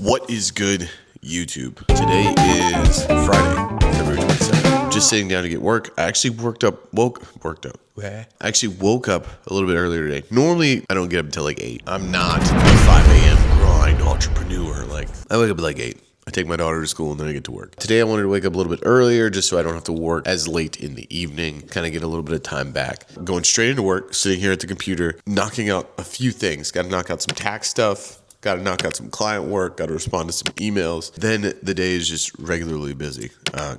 What is good, YouTube? Today is Friday, February 22nd. Just sitting down to get work. I actually woke up. I actually woke up a little bit earlier today. Normally, I don't get up until like 8. I'm not a 5 a.m. grind entrepreneur. Like, I wake up at like 8. I take my daughter to school and then I get to work. Today I wanted to wake up a little bit earlier just so I don't have to work as late in the evening, kind of get a little bit of time back. Going straight into work, sitting here at the computer, knocking out a few things. Got to knock out some tax stuff. Got to knock out some client work, got to respond to some emails. Then the day is just regularly busy.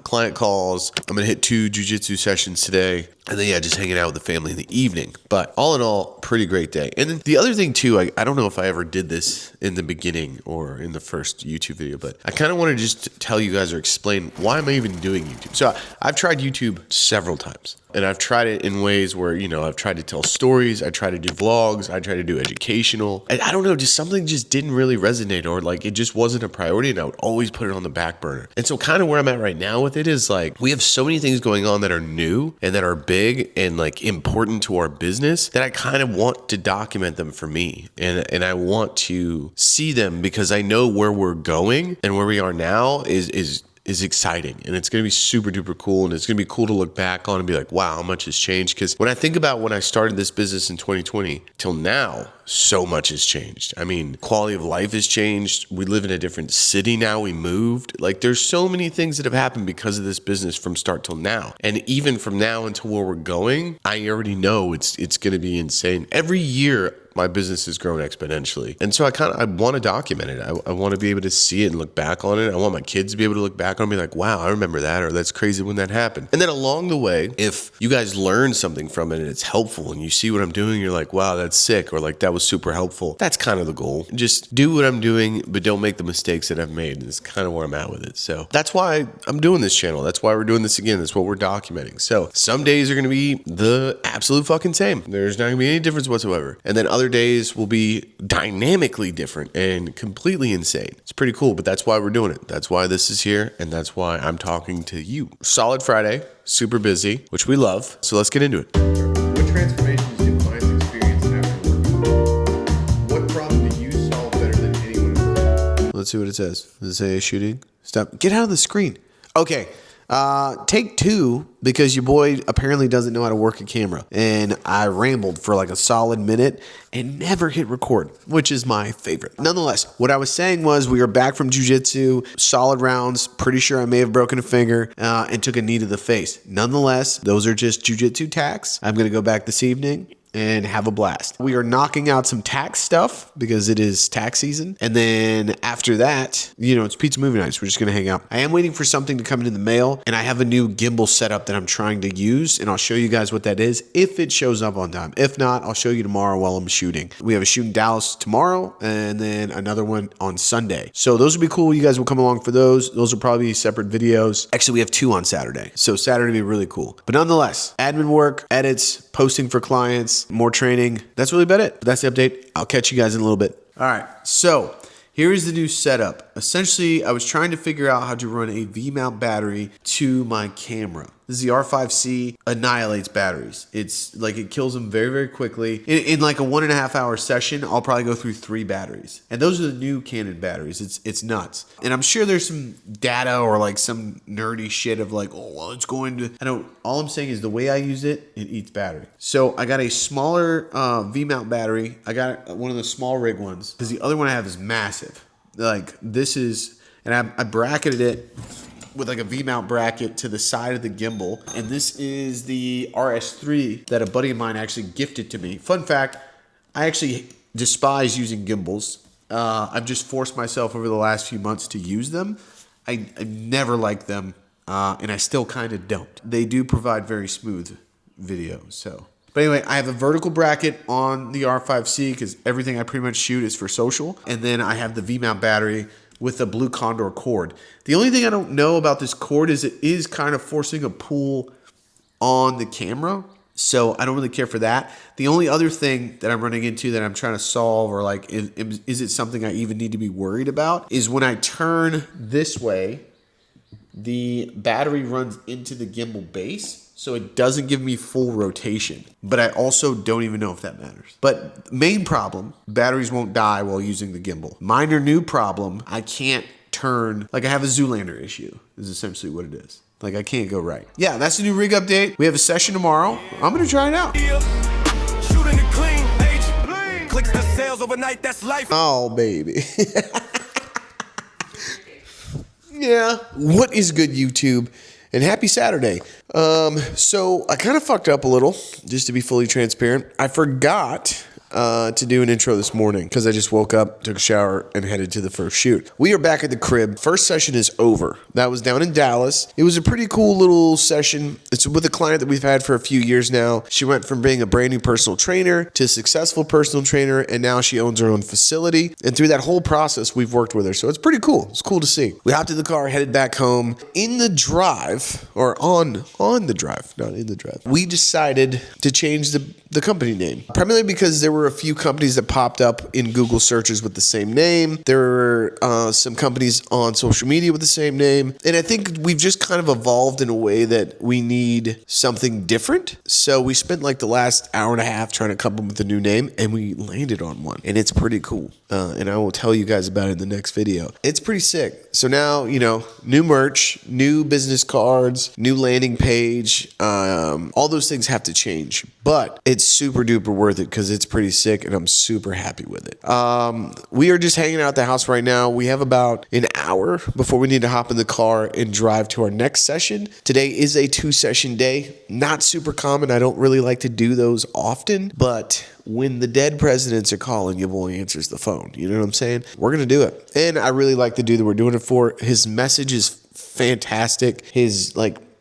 Client calls. I'm going to hit 2 jiu-jitsu sessions today. And then, just hanging out with the family in the evening. But all in all, pretty great day. And then the other thing, too, I don't know if I ever did this in the beginning or in the first YouTube video, but I kind of want to just tell you guys or explain why am I even doing YouTube. So I've tried YouTube several times. And I've tried it in ways where, I've tried to tell stories. I try to do vlogs. I try to do educational. And I don't know, just something just didn't really resonate or like it just wasn't a priority. And I would always put it on the back burner. And so kind of where I'm at right now with it is like we have so many things going on that are new and that are big and like important to our business that I kind of want to document them for me. And I want to see them because I know where we're going and where we are now is exciting and it's going to be super duper cool and it's going to be cool to look back on and be like, wow, how much has changed? Because when I think about when I started this business in 2020 till now, so much has changed. I mean, quality of life has changed. We live in a different city now. We moved. Like there's so many things that have happened because of this business from start till now. And even from now until where we're going, I already know it's going to be insane. Every year, my business has grown exponentially. And so I want to document it. I want to be able to see it and look back on it. I want my kids to be able to look back on me like, wow, I remember that, or that's crazy when that happened. And then along the way, if you guys learn something from it and it's helpful and you see what I'm doing, you're like, wow, that's sick, or like that was super helpful. That's kind of the goal. Just do what I'm doing, but don't make the mistakes that I've made. It's kind of where I'm at with it. So that's why I'm doing this channel. That's why we're doing this again. That's what we're documenting. So some days are going to be the absolute fucking same. There's not going to be any difference whatsoever. And then other days will be dynamically different and completely insane. It's pretty cool, but that's why we're doing it. That's why this is here, and that's why I'm talking to you. Solid Friday, super busy, which we love. So let's get into it. What transformations do clients experience after work? What problem do you solve better than anyone else? Let's see what it says. Does it say shooting? Stop. Get out of the screen. Okay. Take 2 because your boy apparently doesn't know how to work a camera. And I rambled for like a solid minute and never hit record, which is my favorite. Nonetheless, what I was saying was we are back from jiu-jitsu, solid rounds. Pretty sure I may have broken a finger and took a knee to the face. Nonetheless, those are just jiu-jitsu tacks. I'm going to go back this evening and have a blast. We are knocking out some tax stuff because it is tax season. And then after that, it's pizza movie nights. We're just going to hang out. I am waiting for something to come in the mail, and I have a new gimbal setup that I'm trying to use, and I'll show you guys what that is if it shows up on time. If not, I'll show you tomorrow while I'm shooting. We have a shoot in Dallas tomorrow and then another one on Sunday. So those will be cool. You guys will come along for those. Those will probably be separate videos. Actually, we have 2 on Saturday. So Saturday will be really cool. But nonetheless, admin work, edits, posting for clients, more training. That's really about it. That's the update. I'll catch you guys in a little bit. All right. So here is the new setup. Essentially, I was trying to figure out how to run a V-mount battery to my camera. This is the R5C, annihilates batteries. It's like it kills them very, very quickly. In like a 1.5 hour session, I'll probably go through 3 batteries. And those are the new Canon batteries. It's nuts. And I'm sure there's some data or like some nerdy shit of like, oh, well, it's going to, all I'm saying is the way I use it, it eats battery. So I got a smaller V-mount battery. I got one of the small rig ones because the other one I have is massive. Like this is, and I bracketed it with like a V-mount bracket to the side of the gimbal. And this is the RS3 that a buddy of mine actually gifted to me. Fun fact, I actually despise using gimbals. I've just forced myself over the last few months to use them. I never liked them, and I still kind of don't. They do provide very smooth video, so. But anyway, I have a vertical bracket on the R5C because everything I pretty much shoot is for social. And then I have the V-mount battery with a Blue Condor cord. The only thing I don't know about this cord is it is kind of forcing a pull on the camera. So I don't really care for that. The only other thing that I'm running into that I'm trying to solve or like, is it something I even need to be worried about is when I turn this way, the battery runs into the gimbal base. so it doesn't give me full rotation. But I also don't even know if that matters. But main problem, batteries won't die while using the gimbal. Minor new problem, I can't turn, like I have a Zoolander issue, is essentially what it is. Like I can't go right. Yeah, that's the new rig update. We have a session tomorrow. I'm gonna try it out. Shooting it clean, clicks the sales overnight, that's life. Oh, baby. Yeah, what is good, YouTube? And happy Saturday. So I kind of fucked up a little, just to be fully transparent. I forgot to do an intro this morning because I just woke up, took a shower, and headed to the first shoot. We are back at the crib. First session is over. That was down in Dallas. It was a pretty cool little session. It's with a client that we've had for a few years now. She went from being a brand new personal trainer to a successful personal trainer, and now she owns her own facility. And through that whole process, we've worked with her. So it's pretty cool. It's cool to see. We hopped in the car, headed back home. In the drive, or on the drive, not in the drive, we decided to change the company name. Primarily because there were a few companies that popped up in Google searches with the same name. There were some companies on social media with the same name. And I think we've just kind of evolved in a way that we need something different. So we spent like the last hour and a half trying to come up with a new name, and we landed on one. And it's pretty cool. And I will tell you guys about it in the next video. It's pretty sick. So now, you know, new merch, new business cards, new landing page, all those things have to change. But it's super duper worth it because it's pretty sick and I'm super happy with it. We are just hanging out at the house right now. We have about an hour before we need to hop in the car and drive to our next session. Today is a 2-session day. Not super common. I don't really like to do those often, but when the dead presidents are calling, your boy answers the phone. You know what I'm saying? We're going to do it. And I really like the dude that we're doing it for. His message is fantastic. His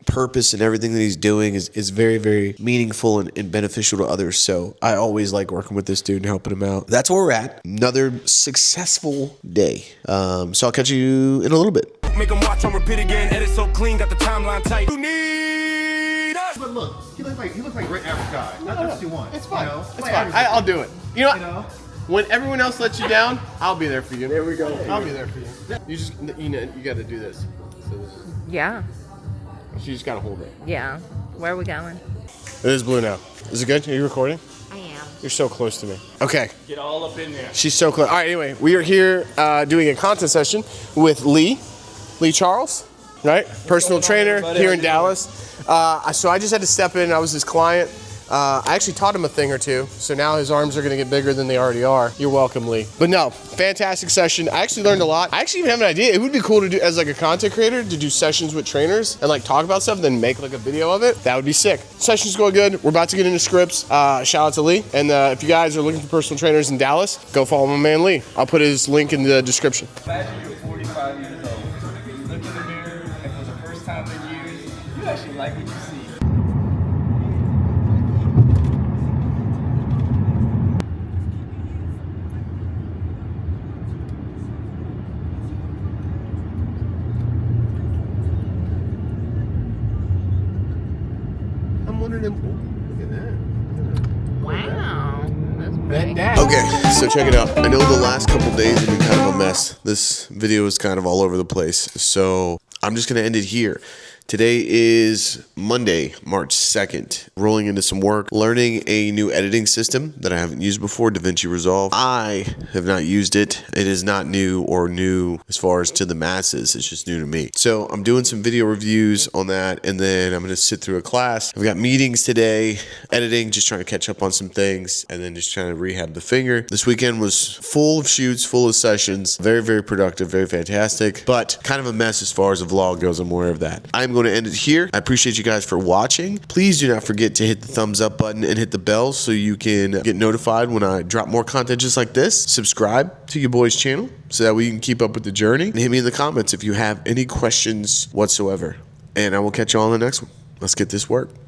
purpose and everything that he's doing is very, very meaningful and beneficial to others. So I always like working with this dude and helping him out. That's where we're at. Another successful day. So I'll catch you in a little bit. Make him watch on repeat again. Edit so clean, got the timeline tight. You need us. But look, he looks like a great average guy. That's what you want. It's fine. You know? It's fine. I'll do it. You know what? You know? When everyone else lets you down, I'll be there for you. There we go. I'll be there for you. You just, you got to do this. So this is, Yeah. so you just got to hold it. Yeah. Where are we going? It is blue now. Is it good? Are you recording? I am. You're so close to me. Okay. Get all up in there. She's so close. All right, anyway, we are here doing a content session with Lee Charles, right? Personal trainer here in Dallas. So I just had to step in. I was his client. I actually taught him a thing or two, so now his arms are going to get bigger than they already are. You're welcome, Lee. But no, fantastic session. I actually learned a lot. I actually even have an idea. It would be cool to do, as like a content creator, to do sessions with trainers and like talk about stuff, then make like a video of it. That would be sick. Session's going good. We're about to get into scripts. Shout out to Lee. And if you guys are looking for personal trainers in Dallas, go follow my man Lee. I'll put his link in the description. Imagine you're 45 years old. You look in the mirror, and for the first time in years, you actually like what you see. I'm wondering, look at that. Wow. That's pretty. Okay, so check it out. I know the last couple days have been kind of a mess. This video is kind of all over the place. So I'm just going to end it here. Today is Monday, March 2nd. Rolling into some work, learning a new editing system that I haven't used before, DaVinci Resolve. I have not used it. It is not new or new as far as to the masses. It's just new to me. So I'm doing some video reviews on that, and then I'm going to sit through a class. I've got meetings today, editing, just trying to catch up on some things, and then just trying to rehab the finger. This weekend was full of shoots, full of sessions. Very, very productive, very fantastic, but kind of a mess as far as a vlog goes. I'm aware of that. I'm going to end it here. I appreciate you guys for watching. Please do not forget to hit the thumbs up button and hit the bell so you can get notified when I drop more content just like this. Subscribe to your boy's channel so that we can keep up with the journey. And hit me in the comments if you have any questions whatsoever. And I will catch you all on the next one. Let's get this work.